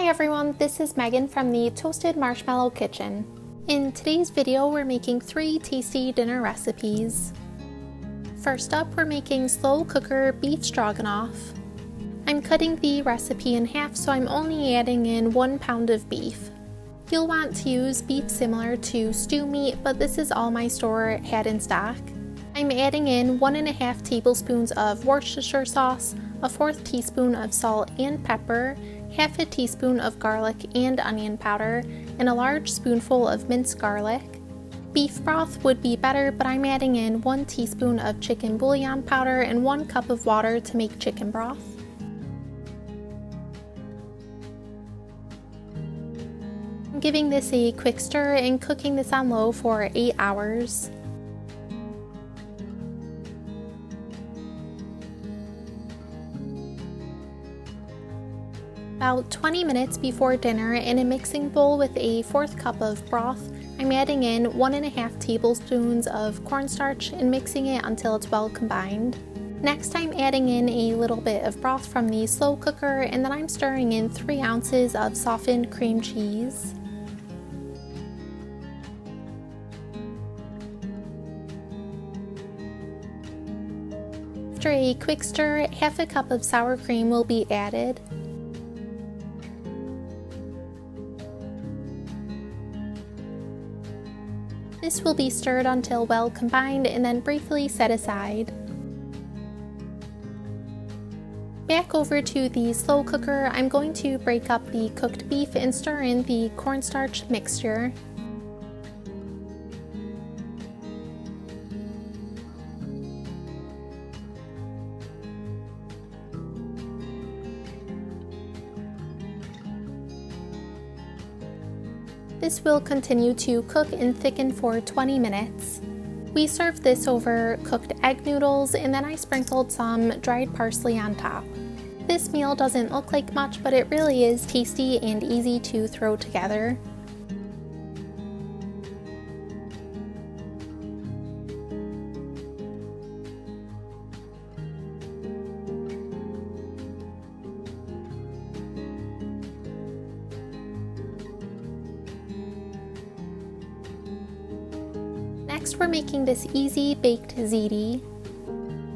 everyone, this is Megan from the Toasted Marshmallow Kitchen. In today's video, we're making 3 tasty dinner recipes. First up, we're making slow cooker beef stroganoff. I'm cutting the recipe in half, so I'm only adding in 1 pound of beef. You'll want to use beef similar to stew meat, but this is all my store had in stock. I'm adding in 1.5 tablespoons of Worcestershire sauce, a 1/4 teaspoon of salt and pepper, 1/2 teaspoon of garlic and onion powder, and a large spoonful of minced garlic. Beef broth would be better, but I'm adding in 1 teaspoon of chicken bouillon powder and 1 cup of water to make chicken broth. I'm giving this a quick stir and cooking this on low for 8 hours. About 20 minutes before dinner, in a mixing bowl with a 1/4 cup of broth, I'm adding in 1.5 tablespoons of cornstarch and mixing it until it's well combined. Next, I'm adding in a little bit of broth from the slow cooker, and then I'm stirring in 3 ounces of softened cream cheese. After a quick stir, 1/2 cup of sour cream will be added. This will be stirred until well combined and then briefly set aside. Back over to the slow cooker, I'm going to break up the cooked beef and stir in the cornstarch mixture. This will continue to cook and thicken for 20 minutes. We served this over cooked egg noodles, and then I sprinkled some dried parsley on top. This meal doesn't look like much, but it really is tasty and easy to throw together. Next, we're making this easy baked ziti.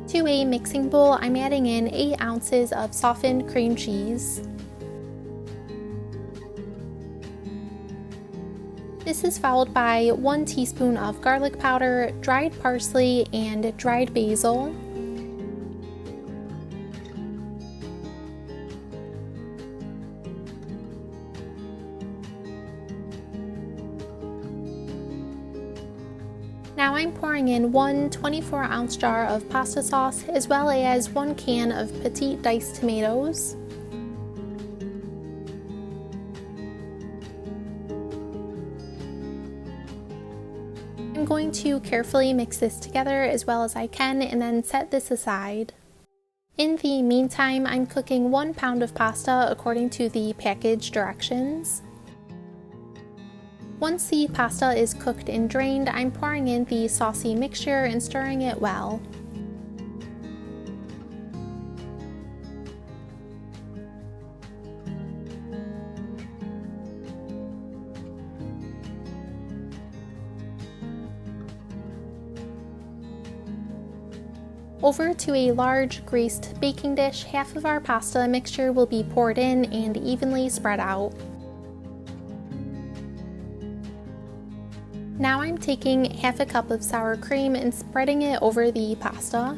To a mixing bowl, I'm adding in 8 ounces of softened cream cheese. This is followed by 1 teaspoon of garlic powder, dried parsley, and dried basil. Now I'm pouring in 1 24-ounce jar of pasta sauce, as well as 1 can of petite diced tomatoes. I'm going to carefully mix this together as well as I can and then set this aside. In the meantime, I'm cooking 1 pound of pasta according to the package directions. Once the pasta is cooked and drained, I'm pouring in the saucy mixture and stirring it well. Over to a large greased baking dish, half of our pasta mixture will be poured in and evenly spread out. Now I'm taking 1/2 cup of sour cream and spreading it over the pasta.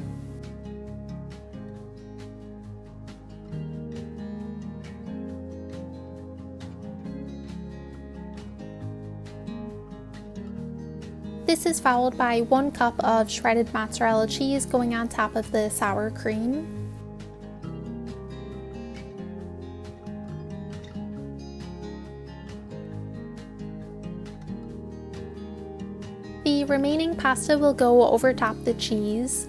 This is followed by 1 cup of shredded mozzarella cheese going on top of the sour cream. The remaining pasta will go over top the cheese.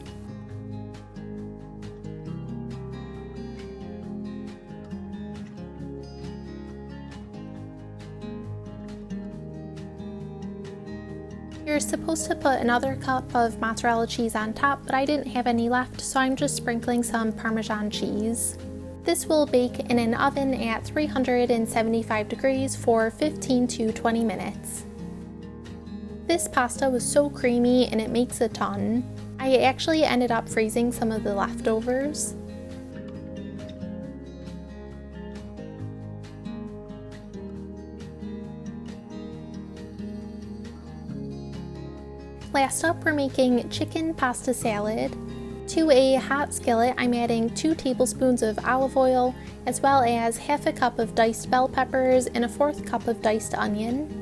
You're supposed to put another cup of mozzarella cheese on top, but I didn't have any left, so I'm just sprinkling some Parmesan cheese. This will bake in an oven at 375 degrees for 15 to 20 minutes. This pasta was so creamy and it makes a ton. I actually ended up freezing some of the leftovers. Last up, we're making chicken pasta salad. To a hot skillet, I'm adding 2 tablespoons of olive oil, as well as half a cup of diced bell peppers and a 1/4 cup of diced onion.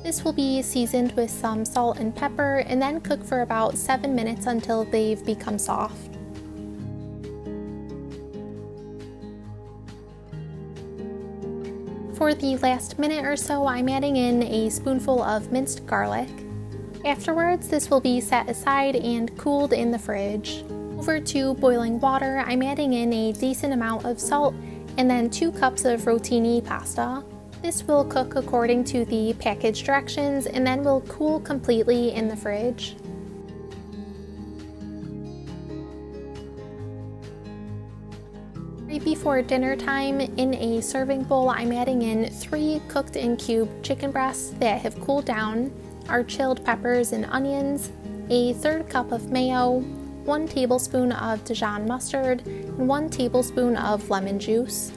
This will be seasoned with some salt and pepper and then cook for about 7 minutes until they've become soft. For the last minute or so, I'm adding in a spoonful of minced garlic. Afterwards, this will be set aside and cooled in the fridge. Over to boiling water, I'm adding in a decent amount of salt and then 2 cups of rotini pasta. This will cook according to the package directions and then will cool completely in the fridge. Right before dinner time, in a serving bowl, I'm adding in 3 cooked in cube chicken breasts that have cooled down, our chilled peppers and onions, a 1/3 cup of mayo, 1 tablespoon of Dijon mustard, and 1 tablespoon of lemon juice.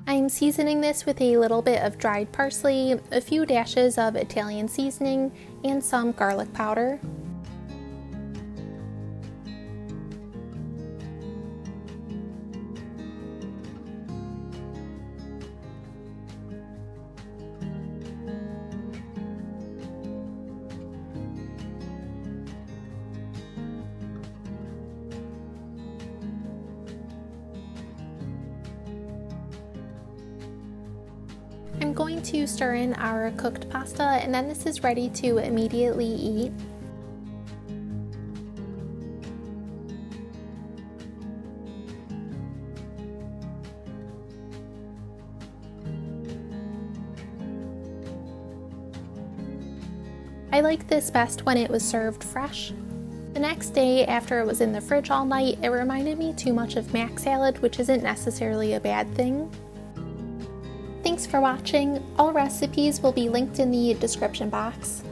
I'm seasoning this with a little bit of dried parsley, a few dashes of Italian seasoning, and some garlic powder. I'm going to stir in our cooked pasta and then this is ready to immediately eat. I like this best when it was served fresh. The next day, after it was in the fridge all night, it reminded me too much of mac salad, which isn't necessarily a bad thing. Thanks for watching. All recipes will be linked in the description box.